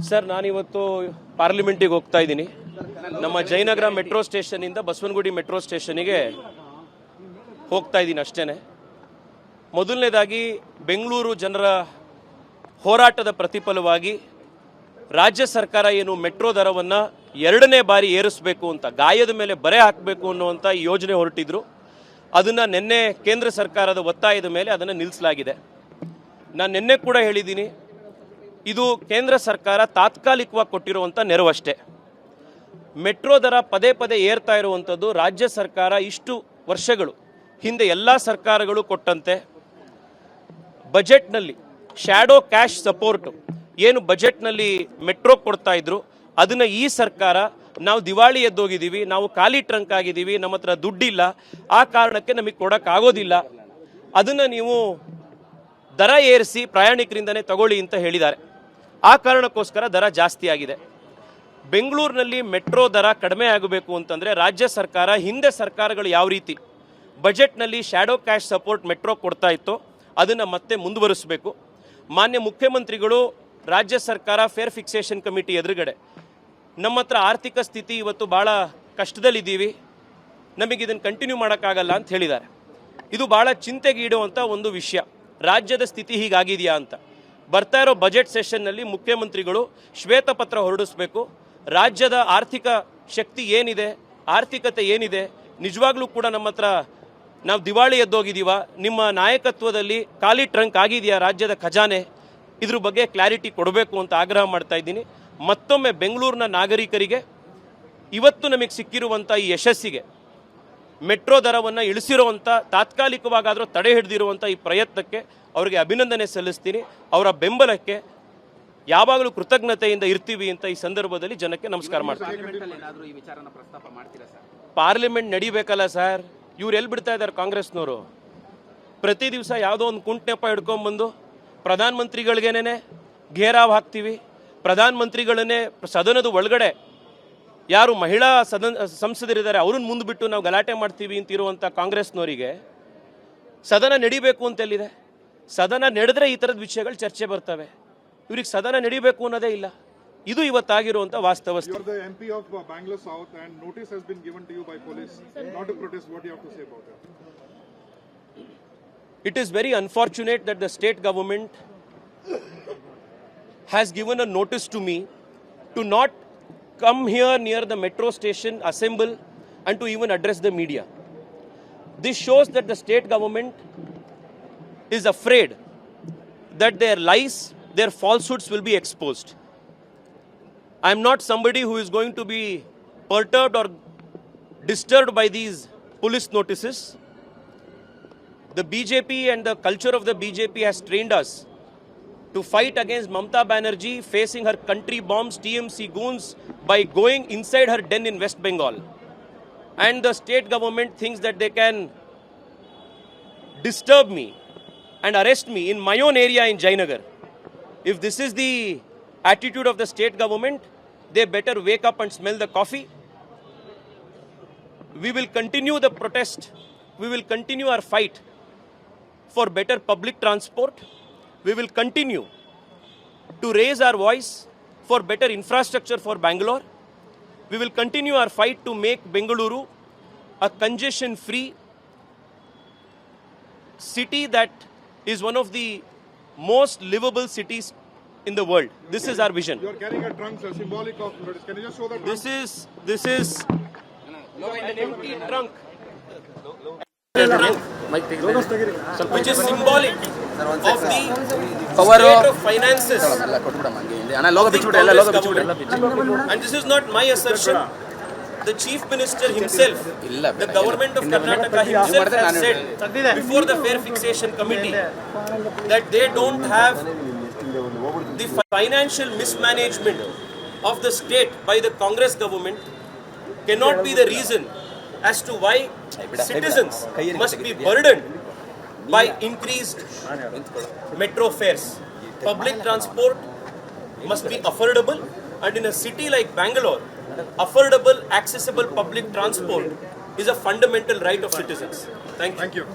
Sir, ನಾನಿವತ್ತು ಪಾರ್ಲಿಮೆಂಟಿಗೆ ಹೋಗ್ತಾ ಇದ್ದೀನಿ. ನಮ್ಮ ಜಯನಗರ ಮೆಟ್ರೋ ಸ್ಟೇಷನಿಂದ ಬಸವನಗುಡಿ ಮೆಟ್ರೋ ಸ್ಟೇಷನಿಗೆ ಹೋಗ್ತಾ ಇದ್ದೀನಿ ಅಷ್ಟೇ. ಮೊದಲನೇದಾಗಿ ಬೆಂಗಳೂರು ಜನರ ಹೋರಾಟದ ಪ್ರತಿಫಲವಾಗಿ ರಾಜ್ಯ ಸರ್ಕಾರ ಏನು ಮೆಟ್ರೋ ದರವನ್ನು 2ನೇ ಬಾರಿ ಏರಿಸಬೇಕು ಅಂತ, ಗಾಯದ ಮೇಲೆ ಬರೆ ಹಾಕಬೇಕು ಅನ್ನುವಂಥ ಈ ಯೋಜನೆ ಹೊರಟಿದ್ರು. ಅದನ್ನು ನಿನ್ನೆ ಕೇಂದ್ರ ಸರ್ಕಾರದ ಒತ್ತಾಯದ ಮೇಲೆ ಅದನ್ನು ನಿಲ್ಲಿಸಲಾಗಿದೆ. ನಾನು ನಿನ್ನೆ ಕೂಡ ಹೇಳಿದ್ದೀನಿ, ಇದು ಕೇಂದ್ರ ಸರ್ಕಾರ ತಾತ್ಕಾಲಿಕವಾಗಿ ಕೊಟ್ಟಿರುವಂಥ ನೆರವಷ್ಟೇ. ಮೆಟ್ರೋ ದರ ಪದೇ ಪದೇ ಏರ್ತಾ ಇರುವಂಥದ್ದು ರಾಜ್ಯ ಸರ್ಕಾರ ಇಷ್ಟು ವರ್ಷಗಳು ಹಿಂದೆ ಎಲ್ಲ ಸರ್ಕಾರಗಳು ಕೊಟ್ಟಂತೆ ಬಜೆಟ್ನಲ್ಲಿ ಶ್ಯಾಡೋ ಕ್ಯಾಶ್ ಸಪೋರ್ಟು ಏನು ಬಜೆಟ್ನಲ್ಲಿ ಮೆಟ್ರೋ ಕೊಡ್ತಾ ಇದ್ರು, ಅದನ್ನು ಈ ಸರ್ಕಾರ ನಾವು ದಿವಾಳಿ ಎದ್ದೋಗಿದ್ದೀವಿ, ನಾವು ಖಾಲಿ ಟ್ರಂಕ್ ಆಗಿದ್ದೀವಿ, ನಮ್ಮ ಹತ್ರ ದುಡ್ಡಿಲ್ಲ, ಆ ಕಾರಣಕ್ಕೆ ನಮಗೆ ಕೊಡೋಕ್ಕಾಗೋದಿಲ್ಲ, ಅದನ್ನು ನೀವು ದರ ಏರಿಸಿ ಪ್ರಯಾಣಿಕರಿಂದನೇ ತಗೊಳ್ಳಿ ಅಂತ ಹೇಳಿದ್ದಾರೆ. ಆ ಕಾರಣಕ್ಕೋಸ್ಕರ ದರ ಜಾಸ್ತಿ ಆಗಿದೆ. ಬೆಂಗಳೂರಿನಲ್ಲಿ ಮೆಟ್ರೋ ದರ ಕಡಿಮೆ ಆಗಬೇಕು ಅಂತಂದರೆ ರಾಜ್ಯ ಸರ್ಕಾರ, ಹಿಂದೆ ಸರ್ಕಾರಗಳು ಯಾವ ರೀತಿ ಬಜೆಟ್ನಲ್ಲಿ ಶ್ಯಾಡೋ ಕ್ಯಾಶ್ ಸಪೋರ್ಟ್ ಮೆಟ್ರೋ ಕೊಡ್ತಾ ಇತ್ತೋ ಅದನ್ನು ಮತ್ತೆ ಮುಂದುವರಿಸಬೇಕು. ಮಾನ್ಯ ಮುಖ್ಯಮಂತ್ರಿಗಳು, ರಾಜ್ಯ ಸರ್ಕಾರ ಫೇರ್ ಫಿಕ್ಸೇಷನ್ ಕಮಿಟಿ ಎದುರುಗಡೆ ನಮ್ಮ ಹತ್ರ ಆರ್ಥಿಕ ಸ್ಥಿತಿ ಇವತ್ತು ಭಾಳ ಕಷ್ಟದಲ್ಲಿದ್ದೀವಿ, ನಮಗಿದನ್ನು ಕಂಟಿನ್ಯೂ ಮಾಡೋಕ್ಕಾಗಲ್ಲ ಅಂತ ಹೇಳಿದ್ದಾರೆ. ಇದು ಭಾಳ ಚಿಂತೆಗೀಡುವಂಥ ಒಂದು ವಿಷಯ. ರಾಜ್ಯದ ಸ್ಥಿತಿ ಹೀಗಾಗಿದೆಯಾ ಅಂತ ಬರ್ತಾ ಇರೋ ಬಜೆಟ್ ಸೆಷನ್ನಲ್ಲಿ ಮುಖ್ಯಮಂತ್ರಿಗಳು ಶ್ವೇತಪತ್ರ ಹೊರಡಿಸಬೇಕು. ರಾಜ್ಯದ ಆರ್ಥಿಕ ಶಕ್ತಿ ಏನಿದೆ, ಆರ್ಥಿಕತೆ ಏನಿದೆ, ನಿಜವಾಗ್ಲೂ ಕೂಡ ನಮ್ಮ ಹತ್ರ ನಾವು ದಿವಾಳಿ ಎದ್ದೋಗಿದ್ದೀವ, ನಿಮ್ಮ ನಾಯಕತ್ವದಲ್ಲಿ ಖಾಲಿ ಟ್ರಂಕ್ ಆಗಿದೆಯಾ ರಾಜ್ಯದ ಖಜಾನೆ, ಇದ್ರ ಬಗ್ಗೆ ಕ್ಲಾರಿಟಿ ಕೊಡಬೇಕು ಅಂತ ಆಗ್ರಹ ಮಾಡ್ತಾ ಇದ್ದೀನಿ. ಮತ್ತೊಮ್ಮೆ ಬೆಂಗಳೂರಿನ ನಾಗರಿಕರಿಗೆ ಇವತ್ತು ನಮಗೆ ಸಿಕ್ಕಿರುವಂಥ ಈ ಯಶಸ್ಸಿಗೆ, ಮೆಟ್ರೋ ದರವನ್ನು ಇಳಿಸಿರುವಂಥ, ತಾತ್ಕಾಲಿಕವಾಗಾದರೂ ತಡೆ ಹಿಡಿದಿರುವಂಥ ಈ ಪ್ರಯತ್ನಕ್ಕೆ ಅವರಿಗೆ ಅಭಿನಂದನೆ ಸಲ್ಲಿಸ್ತೀನಿ. ಅವರ ಬೆಂಬಲಕ್ಕೆ ಯಾವಾಗಲೂ ಕೃತಜ್ಞತೆಯಿಂದ ಇರ್ತೀವಿ ಅಂತ ಈ ಸಂದರ್ಭದಲ್ಲಿ ಜನಕ್ಕೆ ನಮಸ್ಕಾರ ಮಾಡ್ತೀನಿ. ಪಾರ್ಲಿಮೆಂಟ್ ನಡಿಬೇಕಲ್ಲ ಸರ್, ಇವ್ರು ಎಲ್ಲಿ ಬಿಡ್ತಾ ಇದ್ದಾರೆ ಕಾಂಗ್ರೆಸ್ನವರು? ಪ್ರತಿ ದಿವಸ ಯಾವುದೋ ಒಂದು ಕುಂಟೆಪ್ಪ ಹಿಡ್ಕೊಂಡ್ಬಂದು ಪ್ರಧಾನಮಂತ್ರಿಗಳಿಗೇನೆ ಘೇರಾವ್ ಹಾಕ್ತೀವಿ, ಪ್ರಧಾನಮಂತ್ರಿಗಳನ್ನೇ ಸದನದ ಒಳಗಡೆ ಯಾರು ಮಹಿಳಾ ಸಂಸದರಿದ್ದಾರೆ ಅವ್ರನ್ನ ಮುಂದೆ ಬಿಟ್ಟು ನಾವು ಗಲಾಟೆ ಮಾಡ್ತೀವಿ ಅಂತಿರುವಂಥ ಕಾಂಗ್ರೆಸ್ನವರಿಗೆ ಸದನ ನಡಿಬೇಕು ಅಂತೆಲ್ಲಿದೆ? ಸದನ ನಡೆದ್ರೆ ಈ ಥರದ ವಿಷಯಗಳು ಚರ್ಚೆ ಬರ್ತವೆ. ಇವ್ರಿಗೆ ಸದನ ನಡಿಬೇಕು ಅನ್ನೋದೇ ಇಲ್ಲ. ಇದು ಇವತ್ತಾಗಿರುವಂಥ ವಾಸ್ತವ ಸ್ಥಿತಿ. It is very unfortunate that the state government has given a notice to me to not come here near the metro station, assemble and to even address the media. This shows that the state government is afraid that their lies, their falsehoods will be exposed. I am not somebody who is going to be perturbed or disturbed by these police notices. The BJP and the culture of the BJP has trained us to fight against Mamata Banerjee facing her country bombs, TMC goons, by going inside her den in West Bengal. And the state government thinks that they can disturb me and arrest me in my own area in Jayanagar. If this is the attitude of the state government, they better wake up and smell the coffee. We will continue the protest. We will continue our fight for better public transport. We will continue to raise our voice for better infrastructure for Bangalore. We will continue our fight to make Bengaluru a congestion-free city that is one of the most livable cities in the world. This is our vision. You are carrying a trunk, sir, symbolic of notice. Can you just show the trunk? This is an empty trunk. Which is symbolic of the state of finances of the Congress government. And this is not my assertion. The Chief Minister himself, the government of Karnataka himself has said before the Fair Fixation Committee that they don't have the financial mismanagement of the state by the Congress government cannot be the reason as to why citizens must be burdened by increased metro fares. Public transport must be affordable, and in a city like Bangalore, affordable, accessible public transport is a fundamental right of citizens. Thank you.